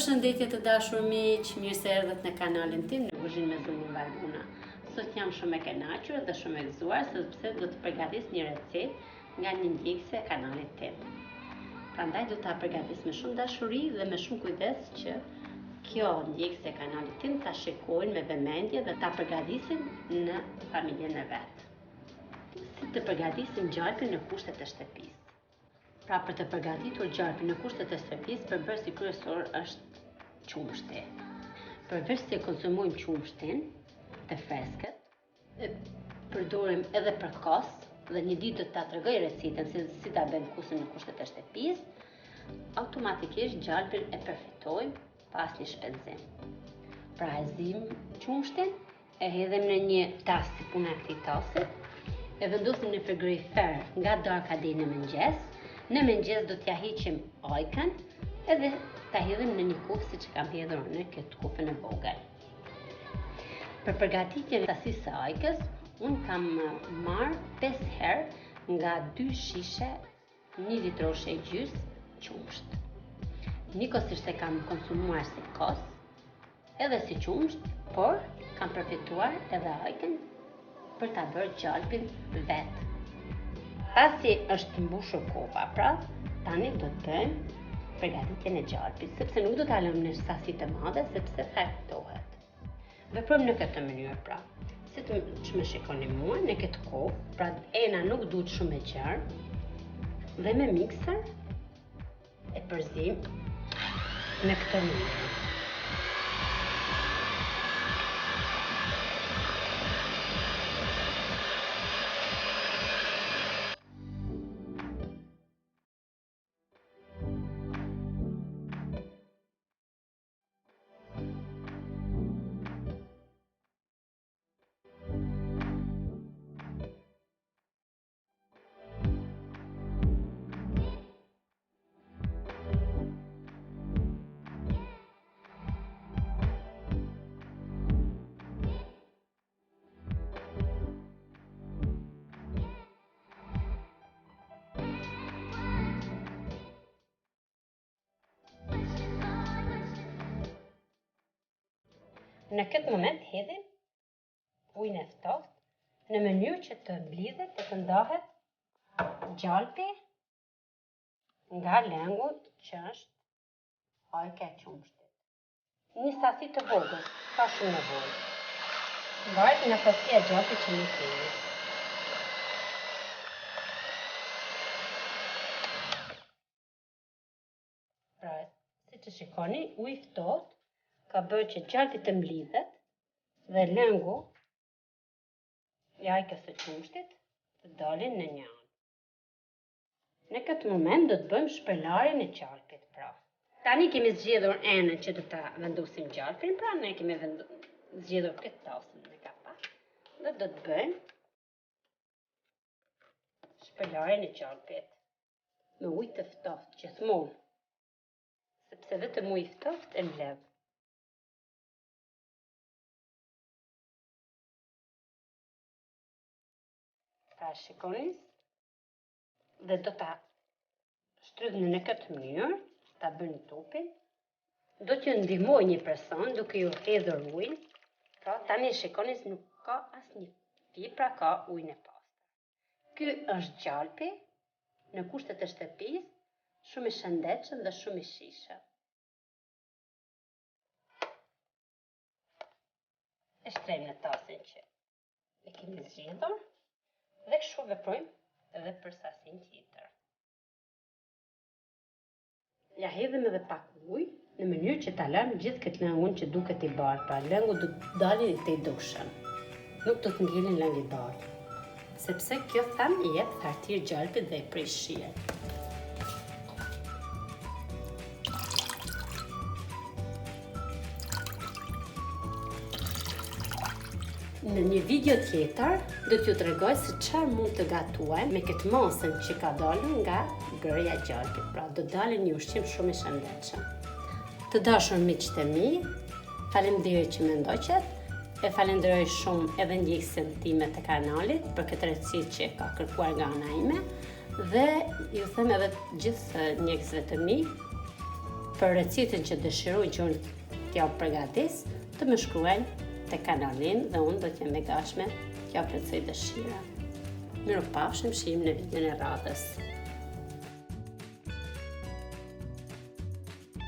Përshëndetje të dashur miq, mirë se erdhët në kanalin tim në Kuzhinë me Zullën Valbuna. Sot jam shumë e kënaqur dhe shumë e gëzuar sepse do të përgatis një recetë nga një ndjekëse e kanalit tim. Prandaj do ta përgatis me shumë dashuri dhe me shumë kujdes që kjo ndjekëse e kanalit tim ta shikojnë me vëmendje dhe ta përgatisin në familjen e vet. Si të përgatisim gjalpin në kushtet e shtëpisë. Pra për të përgatitur gjalpin në kushtet e shtëpisë, përbërësi kryesor është qumshti. Përveç se konsumojmë qumshtin të freskët, përdorim edhe për kos, dhe një ditë do ta tregoj recetën si ta bëjmë kusën në kushtet e shtëpisë, automatikisht gjalpin e përfitojmë pa asnjë shpenzim. Pra e zim qumshtin, e hedhim në një tas si puna e këtij tasi, e vendosim në frigorifer nga darka deri në mëngjes. Në mëngjes do t'ja hiqim ajkën edhe ta hedhim në një kufë siç e kam hedhur në këtë kufën e vogël. Për përgatitjen e tasisë së ajkës, unë kam marrë 5 herë nga 2 shishe 1 litroshe e gjys qumsht. Nikosisht e kam konsumuar si kos, edhe si qumsht, por kam përfituar edhe ajkën për ta bërë gjalpin vet. Pasi është mbushur koha, pra tani do të bëjmë përgatitjen e gjalpit, sepse nuk do ta lëmë në sasi të madhe sepse thartohet. Veprojmë në këtë mënyrë, pra. Si të më shikoni mua në këtë kohë, pra ena nuk duhet shumë e gjerë, dhe me mikser e përzim në këtë mënyrë. Në këtë moment hedhim ujin e ftohtë në mënyrë që të mblidhet e të ndahet gjalpi nga lëngu që është ajka e qumshtit. Një sasi të vogël, ka shumë nevojë. Varet nga sasia e gjalpit që ne kemi. Pra, siç e shikoni, uji i ftohtë ka bërë që gjalpi të mblidhet dhe lëngu i ajkës së qumshtit të dalin në një anë. Në këtë moment do të bëjmë shpërlarjen e gjalpit, pra. Tani kemi zgjedhur enën që do ta vendosim gjalpin, pra ne kemi zgjedhur këtë tasën me kapak dhe do të bëjmë shpërlarjen e gjalpit me ujë të ftohtë gjithmonë, sepse vetëm uji i ftohtë e mbledh. Ta shikoni dhe do ta shtrydhni në këtë mënyrë, ta bëni topin. Do t'ju ndihmoj një person duke ju hedhur ujin, pra tani shikoni se nuk ka asnjë fibra, pra ka ujin e pastër. Ky është gjalpi në kushtet e shtëpisë, shumë i shëndetshëm dhe shumë i shijshëm. E shtrejmë në tasën që e kemi zgjedhur. Dhe kështu veprojmë edhe për sasinë tjetër. Ja hedhim edhe pak ujë në mënyrë që ta lëmë gjithë këtë lëngun që duket i bardhë, pra lëngu do të dalin i dukshëm. Nuk do të ngelin lëng i bardhë, sepse kjo thamë i jep thartir gjalpit dhe i prish shijen. Në një video tjetër, do t'ju tregoj se çfarë mund të gatuajmë me këtë masën që ka dalur nga gërja e gjalpit. Pra, do dalin një ushqim shumë i shëndetshëm. Të dashur miqtë e mi, faleminderit që më ndoqët. E falenderoj shumë edhe ndjekësen time të kanalit për këtë recetë që ka kërkuar nga ana ime dhe ju them edhe gjithë ndjekësve të mi për recetën që dëshirojnë që unë t'ja përgatis, të më shkruajnë te kanalin dhe unë do t'jem e gatshme t'ja plotësoj dëshira. Mirupafshim, shihim në videon e radhës.